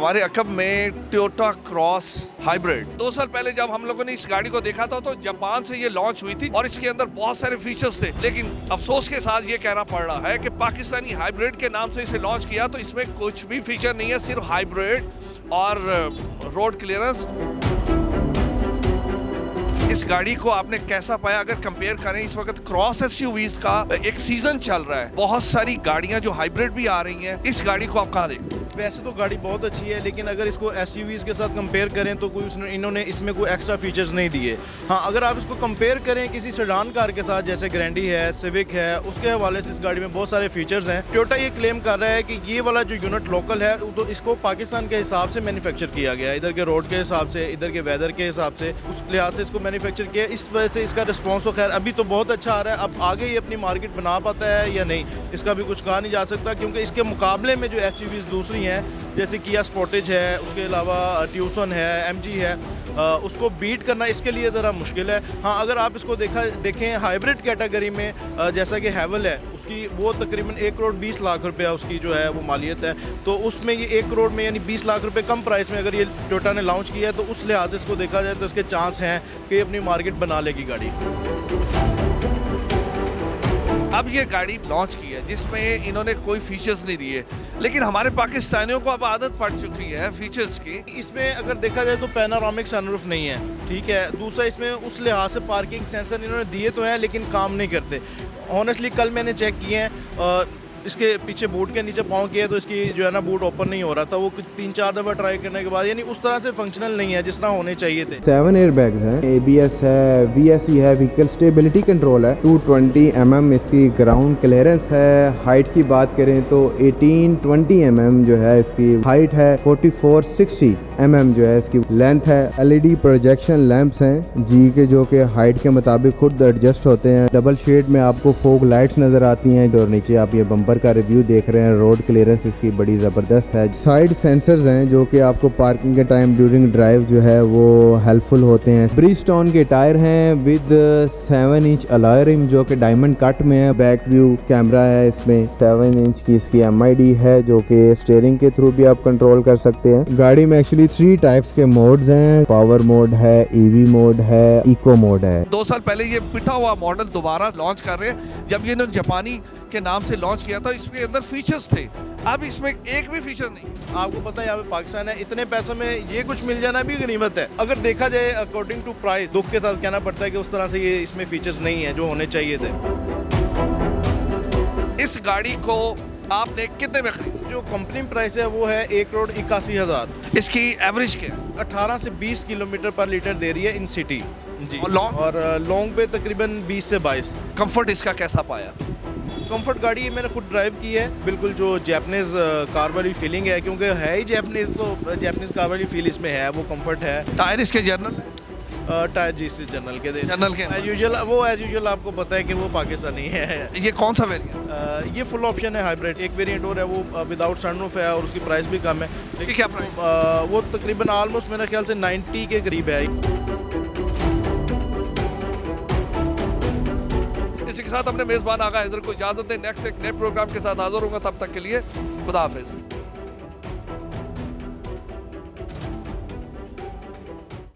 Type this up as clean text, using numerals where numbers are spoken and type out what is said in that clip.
हमारे अकब में Toyota cross hybrid 2 साल पहले जब हम लोगों ने इस गाड़ी को देखा था तो जापान से ये लॉन्च हुई थी और इसके अंदर बहुत सारे फीचर्स थे, लेकिन अफसोस के साथ ये कहना पड़ रहा है कि पाकिस्तानी हाइब्रिड के नाम से इसे लॉन्च किया तो इसमें कुछ भी फीचर नहीं है, सिर्फ हाइब्रिड और रोड क्लियरेंस। इस गाड़ी को आपने कैसा पाया? अगर कंपेयर करें, इस वक्त क्रॉस एसयूवीज का एक सीजन चल रहा है, बहुत सारी गाड़ियां जो हाइब्रिड भी आ रही हैं, इस गाड़ी को आप कहाँ देखते हैं? वैसे तो गाड़ी बहुत अच्छी है, लेकिन अगर इसको एसयूवीज के साथ कंपेयर करें तो कोई इन्होंने इसमें कोई एक्स्ट्रा फीचर्स नहीं दिए। हाँ, अगर आप इसको कंपेयर करें किसी सेडान कार के साथ जैसे ग्रैंडी है, सिविक है, उसके हवाले से इस गाड़ी में बहुत सारे फीचर्स हैं। टोयोटा ये क्लेम कर रहा है कि ये वाला जो यूनिट लोकल है तो इसको पाकिस्तान के हिसाब से मैन्युफैक्चर किया गया है, इधर के रोड के हिसाब से, इधर के वेदर के हिसाब से, उस लिहाज से इसको मैन्युफैक्चर किया। इस वजह से इसका रिस्पॉन्स तो खैर अभी तो बहुत अच्छा आ रहा है। अब आगे ये अपनी मार्केट बना पाता है या नहीं, इसका भी कुछ कहा नहीं जा सकता, क्योंकि इसके मुकाबले में जो एसयूवीज दूसरी हैं जैसे किया स्पोर्टेज है, उसके अलावा ट्यूसन है, एमजी है, उसको बीट करना इसके लिए ज़रा मुश्किल है। हाँ, अगर आप इसको देखें हाइब्रिड कैटेगरी में जैसा कि हैवल है, उसकी वो तकरीबन 1 करोड़ 20 लाख रुपया उसकी जो है वो मालियत है, तो उसमें ये 1 करोड़ में यानी 20 लाख रुपए कम प्राइस में अगर ये टोयोटा ने लॉन्च किया है तो उस लिहाज से इसको देखा जाए तो इसके चांस हैं कि ये अपनी मार्केट बना लेगी गाड़ी। अब ये गाड़ी लॉन्च की है जिसमें इन्होंने कोई फीचर्स नहीं दिए, लेकिन हमारे पाकिस्तानियों को अब आदत पड़ चुकी है फीचर्स की। इसमें अगर देखा जाए तो पैनोरामिक सनरूफ नहीं है, ठीक है। दूसरा, इसमें उस लिहाज से पार्किंग सेंसर इन्होंने दिए तो हैं लेकिन काम नहीं करते। ऑनेस्टली कल मैंने चेक किए हैं, इसके पीछे बूट के नीचे पाँव किया तो इसकी जो है ना बूट ओपन नहीं हो रहा था। वो 3-4 दफ़ा ट्राई करने के बाद यानी उस तरह से फंक्शनल नहीं है जिस तरह होने चाहिए थे। 7 एयरबैग्स हैं, ABS है, VSC है, व्हीकल स्टेबिलिटी कंट्रोल है, 220 mm इसकी ग्राउंड क्लियरेंस है। हाइट की बात करें तो 1820 mm जो है इसकी हाइट है, 4460 mm जो है इसकी लेंथ है। LED प्रोजेक्शन लैंप्स हैं जी के, जो कि हाइट के मुताबिक खुद एडजस्ट होते हैं। डबल शेड में आपको फोग लाइट्स नजर आती हैं। और नीचे आप ये बम्पर का रिव्यू देख रहे हैं, रोड क्लियरेंस इसकी बड़ी ज़बरदस्त है। साइड सेंसर्स हैं जो कि आपको पार्किंग के टाइम ड्यूरिंग ड्राइव जो है वो हेल्पफुल होते हैं। ब्रिजस्टोन के टायर हैं विद 7 इंच अलॉय रिम जो कि डायमंड कट में है। बैक व्यू कैमरा है इसमें, 7 इंच की इसकी MID है जो कि स्टीयरिंग के थ्रू भी आप कंट्रोल कर सकते हैं। गाड़ी में एक्चुअली 3 टाइप्स के मोड्स हैं, पावर मोड है, EV मोड है, इको मोड है। 2 साल पहले ये पिटा हुआ मॉडल दोबारा लॉन्च कर रहे हैं। जब ये इन्होंने जापानी के नाम से लॉन्च किया था इसके अंदर फीचर्स थे, अब इसमें एक भी फीचर नहीं। आपको पता है यहाँ पे पाकिस्तान है, इतने पैसों में ये कुछ मिल जाना भी गनीमत है। अगर देखा जाए अकॉर्डिंग टू प्राइस, दुख के साथ कहना पड़ता है कि उस तरह से ये इसमें फीचर्स नहीं है जो होने चाहिए थे। इस गाड़ी को आपने कितने में खरीदी? जो कंपनी प्राइस है वो है 1 करोड़ 81,000। इसकी एवरेज क्या? 18 से 20 किलोमीटर पर लीटर दे रही है इन सिटी जी। और लॉन्ग पे तकरीबन 20 से 22। कंफर्ट इसका कैसा पाया? कंफर्ट गाड़ी है, मैंने खुद ड्राइव की है, बिल्कुल जो जैपनीज कार वाली फीलिंग है, क्योंकि है ही जैपनीज, तो जैपनीज कार वाली फील इसमें है। वो कंफर्ट है। टायर इसके जर्नल टायर जी से जनरल के दे, जनरल के एज यूजुअल आपको पता है कि वो पाकिस्तानी है। ये कौन सा वेरिएंट? ये फुल ऑप्शन है हाइब्रिड। एक वेरिएंट और है वो विदाउट सनरूफ है और उसकी प्राइस भी कम है। लेकिन क्या प्राइस? वो तकरीबन ऑलमोस्ट मेरे ख्याल से 90 के करीब है। इसी के साथ अपने मेजबान आगा हैदर को इजाजत दें। नेक्स्ट एक नए प्रोग्राम के साथ हाजिर होगा, तब तक के लिए खुदा हाफिज।